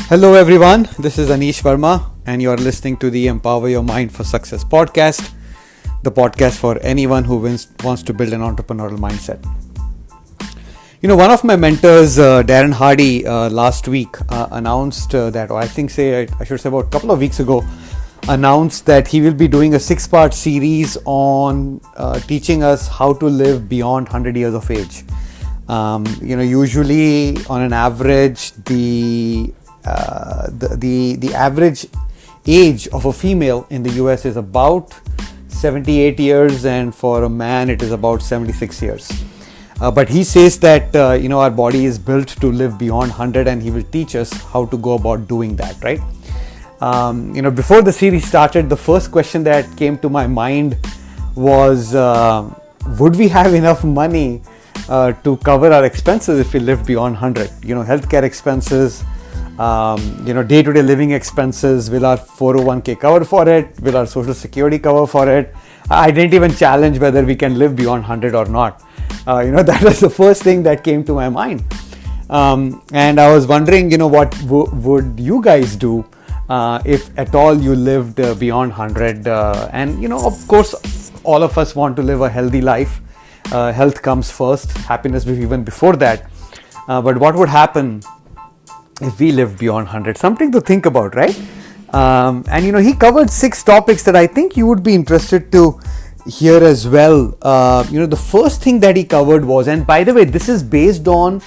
Hello everyone, this is Anish Verma and you are listening to the Empower Your Mind for Success podcast, the podcast for anyone who wants to build an entrepreneurial mindset. One of my mentors, Darren Hardy, last week announced that, or I should say about a couple of weeks ago, announced that he will be doing a 6-part series on teaching us how to live beyond 100 years of age. Usually on an average, the average age of a female in the US is about 78 years, and for a man it is about 76 years. But he says that our body is built to live beyond 100, and he will teach us how to go about doing that, right? Before the series started, the first question that came to my mind was, would we have enough money to cover our expenses if we live beyond 100? Healthcare expenses, day-to-day living expenses. Will our 401k cover for it? Will our social security cover for it? I didn't even challenge whether we can live beyond 100 or not. That was the first thing that came to my mind. And I was wondering, what would you guys do if at all you lived beyond 100? Of course, all of us want to live a healthy life. Health comes first, happiness even before that. But what would happen if we lived beyond 100? Something to think about, right? He covered 6 topics that I think you would be interested to hear as well. The first thing that he covered was, and by the way, this is based on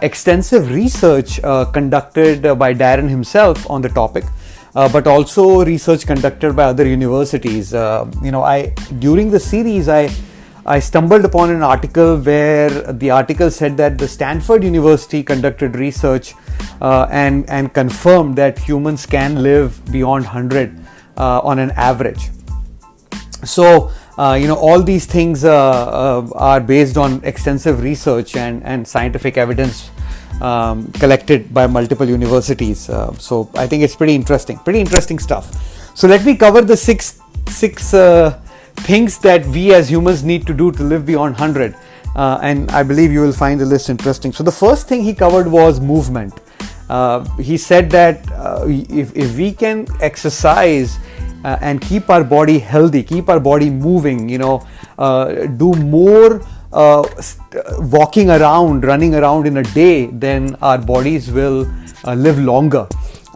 extensive research conducted by Darren himself on the topic, but also research conducted by other universities. During the series, I stumbled upon an article where the article said that the Stanford University conducted research and confirmed that humans can live beyond 100 on an average. So, all these things are based on extensive research and scientific evidence collected by multiple universities. So, I think it's pretty interesting stuff. So, let me cover the six things that we as humans need to do to live beyond 100, and I believe you will find the list interesting. So the first thing he covered was movement. He said that if we can exercise and keep our body healthy, keep our body moving, do more walking around, running around in a day, then our bodies will live longer.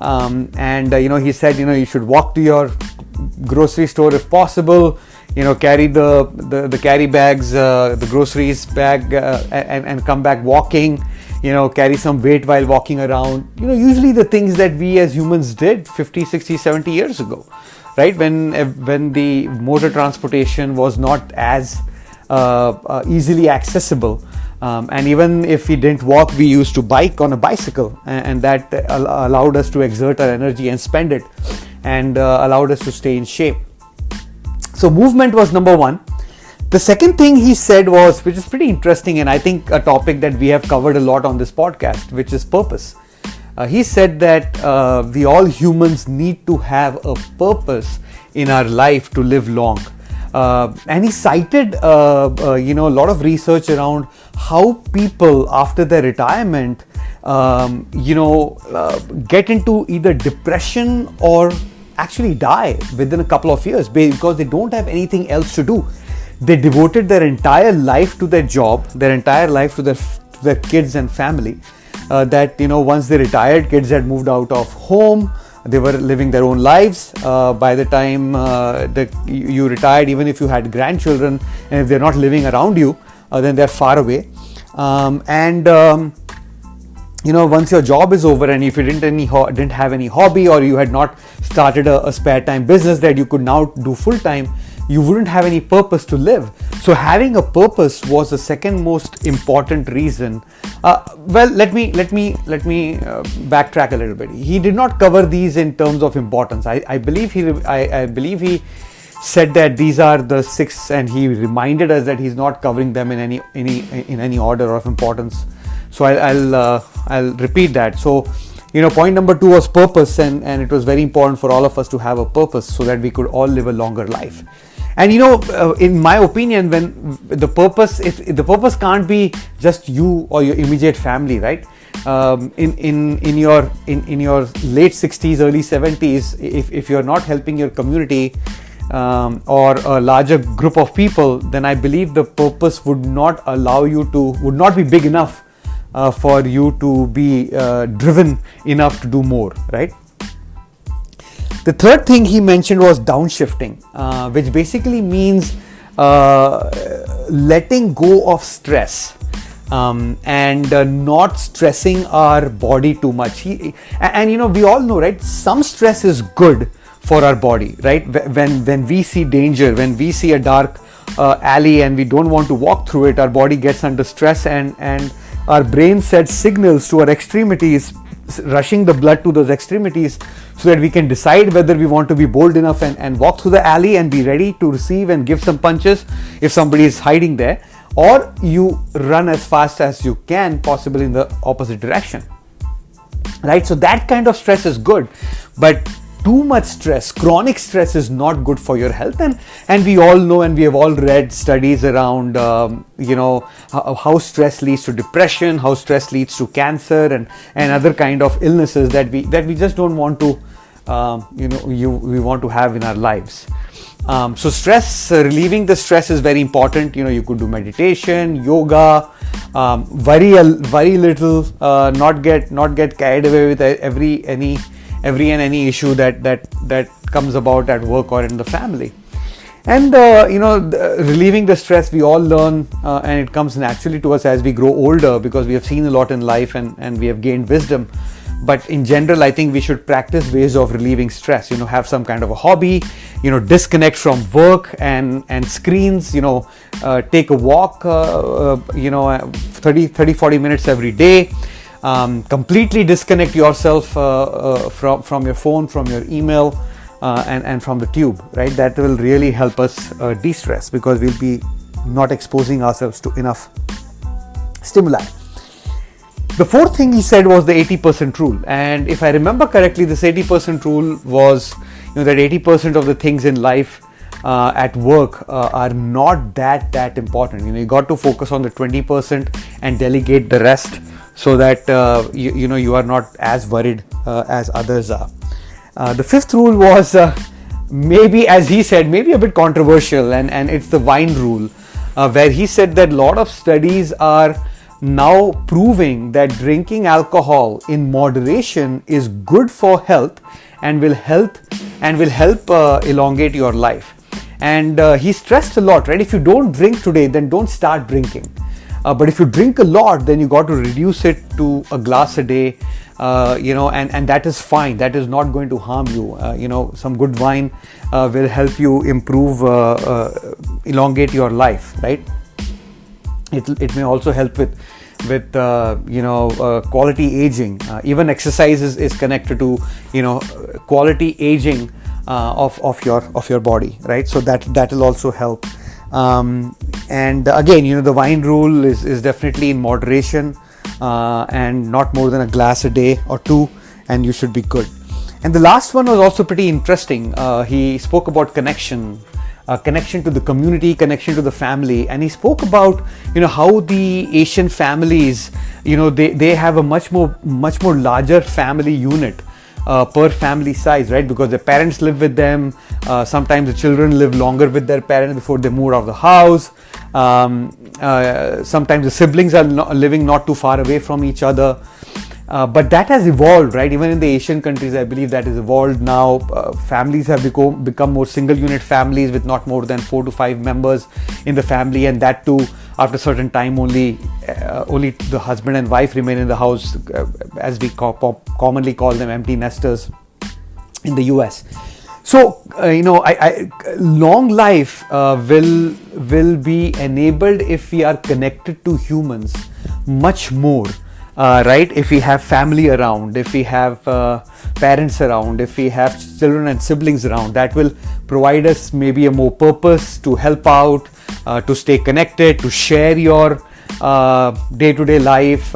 He said, you should walk to your grocery store if possible. Carry the carry bags, the groceries bag, and come back walking. Carry some weight while walking around. Usually the things that we as humans did 50, 60, 70 years ago, right? When the motor transportation was not as easily accessible. And even if we didn't walk, we used to bike on a bicycle, and that allowed us to exert our energy and spend it, and allowed us to stay in shape. So movement was number one. The second thing he said was, which is pretty interesting, and I think a topic that we have covered a lot on this podcast, which is purpose. He said that we all humans need to have a purpose in our life to live long. And he cited, a lot of research around how people after their retirement, get into either depression or actually die within a couple of years because they don't have anything else to do. They devoted their entire life to their job, their entire life to their kids and family. Once they retired, kids had moved out of home. They were living their own lives. By the time you retired, even if you had grandchildren, and if they're not living around you, then they're far away. Once your job is over, and if you didn't have any hobby, or you had not started a spare time business that you could now do full time, you wouldn't have any purpose to live. So having a purpose was the second most important reason. Let me backtrack a little bit. He did not cover these in terms of importance. I believe he said that these are the 6, and he reminded us that he's not covering them in any order of importance. So I'll repeat that. So point number 2 was purpose, and it was very important for all of us to have a purpose so that we could all live a longer life. And in my opinion, when the purpose, if the purpose can't be just you or your immediate family, right? in your late 60s, early 70s, if you're not helping your community or a larger group of people, then I believe the purpose would not be big enough for you to be driven enough to do more, right? The third thing he mentioned was downshifting, which basically means letting go of stress and not stressing our body too much. And we all know, right? Some stress is good for our body, right? When we see danger, when we see a dark alley and we don't want to walk through it, our body gets under stress, and our brain sends signals to our extremities, rushing the blood to those extremities so that we can decide whether we want to be bold enough and walk through the alley and be ready to receive and give some punches if somebody is hiding there, or you run as fast as you can, possibly in the opposite direction, right? So that kind of stress is good, but too much stress, chronic stress, is not good for your health. And we all know, and we have all read studies around how stress leads to depression, how stress leads to cancer and other kind of illnesses that we just don't want to we want to have in our lives. So stress, relieving the stress is very important. You could do meditation, yoga, very little, not get carried away with every and any issue that comes about at work or in the family. And relieving the stress, we all learn, and it comes naturally to us as we grow older, because we have seen a lot in life and we have gained wisdom. But in general, I think we should practice ways of relieving stress. Have some kind of a hobby, disconnect from work and screens, take a walk, 30-40 minutes every day. Completely disconnect yourself from your phone, from your email, and from the tube, right? That will really help us de-stress, because we'll be not exposing ourselves to enough stimuli. The fourth thing he said was the 80% rule. And if I remember correctly, this 80% rule was that 80% of the things in life at work are not that important. You got to focus on the 20% and delegate the rest, so that you are not as worried as others are. The fifth rule was maybe, as he said, maybe a bit controversial, and it's the wine rule, where he said that a lot of studies are now proving that drinking alcohol in moderation is good for health and will help elongate your life. And he stressed a lot, right? If you don't drink today, then don't start drinking. But if you drink a lot, then you got to reduce it to a glass a day, and that is fine. That is not going to harm you. Some good wine will help you improve, elongate your life, right? It may also help with quality aging. Even exercise is connected to quality aging of your body, right? So that will also help. And again, the wine rule is definitely in moderation, and not more than a glass a day or two, and you should be good. And the last one was also pretty interesting. He spoke about connection to the community, connection to the family, and he spoke about how the Asian families, they have a much more larger family unit per family size, right? Because the parents live with them. Sometimes the children live longer with their parents before they move out of the house. Sometimes the siblings are living not too far away from each other. But that has evolved, right? Even in the Asian countries, I believe that has evolved now. Families have become more single unit families with not more than 4 to 5 members in the family, and that too after a certain time only the husband and wife remain in the house, as we commonly call them, empty nesters in the US. So long life will be enabled if we are connected to humans much more. Right? If we have family around, if we have parents around, if we have children and siblings around, that will provide us maybe a more purpose to help out, to stay connected, to share your day-to-day life,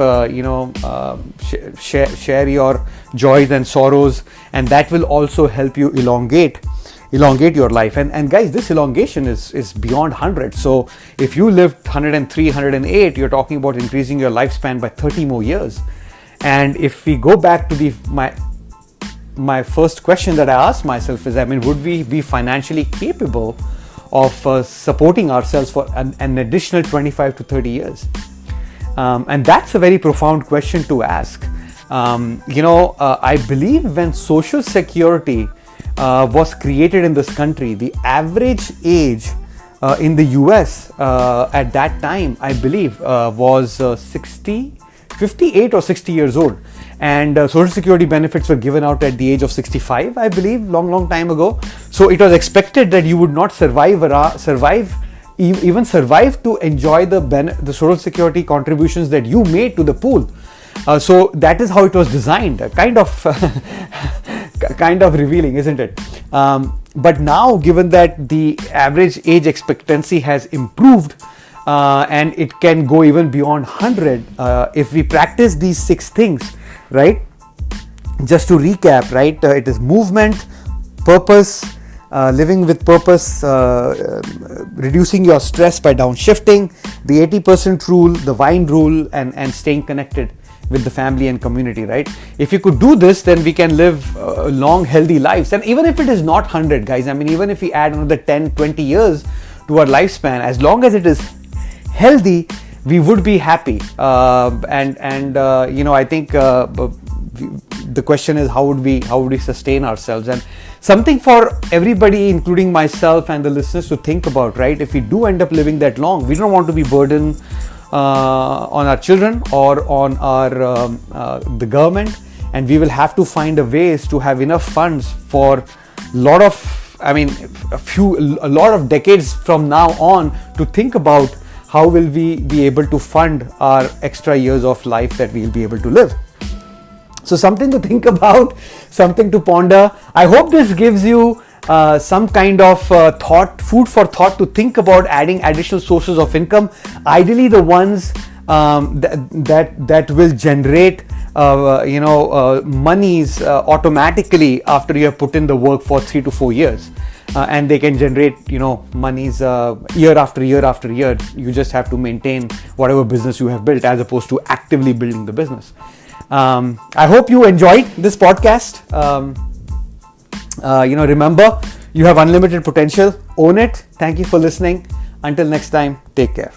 share your joys and sorrows, and that will also help you elongate your life. And guys, this elongation is beyond 100. So if you lived 103, 108, you're talking about increasing your lifespan by 30 more years. And if we go back to my first question that I asked myself is, I mean, would we be financially capable of supporting ourselves for an additional 25 to 30 years? And that's a very profound question to ask. I believe when Social Security was created in this country, the average age in the US at that time, I believe, was 58 or 60 years old. And Social Security benefits were given out at the age of 65, I believe, long time ago. So it was expected that you would not survive to enjoy the Social Security contributions that you made to the pool. So that is how it was designed, kind of revealing, isn't it? But now, given that the average age expectancy has improved, and it can go even beyond 100, if we practice these 6 things, right? Just to recap, right? It is movement, purpose, living with purpose, reducing your stress by downshifting, the 80% rule, the wine rule, and staying connected with the family and community, right? If you could do this, then we can live long, healthy lives. And even if it is not 100, guys, I mean, even if we add another 10, 20 years to our lifespan, as long as it is healthy, we would be happy. I think the question is, how would we sustain ourselves? And something for everybody, including myself and the listeners, to think about, right? If we do end up living that long, we don't want to be burdened on our children or on the government, and we will have to find a ways to have enough funds for a lot of decades from now on to think about how will we be able to fund our extra years of life that we'll be able to live. So something to think about, something to ponder. I hope this gives you some kind of food for thought to think about adding additional sources of income, ideally the ones that will generate monies automatically after you have put in the work for 3 to 4 years, and they can generate monies year after year after year. You just have to maintain whatever business you have built, as opposed to actively building the business. I hope you enjoyed this podcast. Remember, you have unlimited potential. Own it. Thank you for listening. Until next time, take care.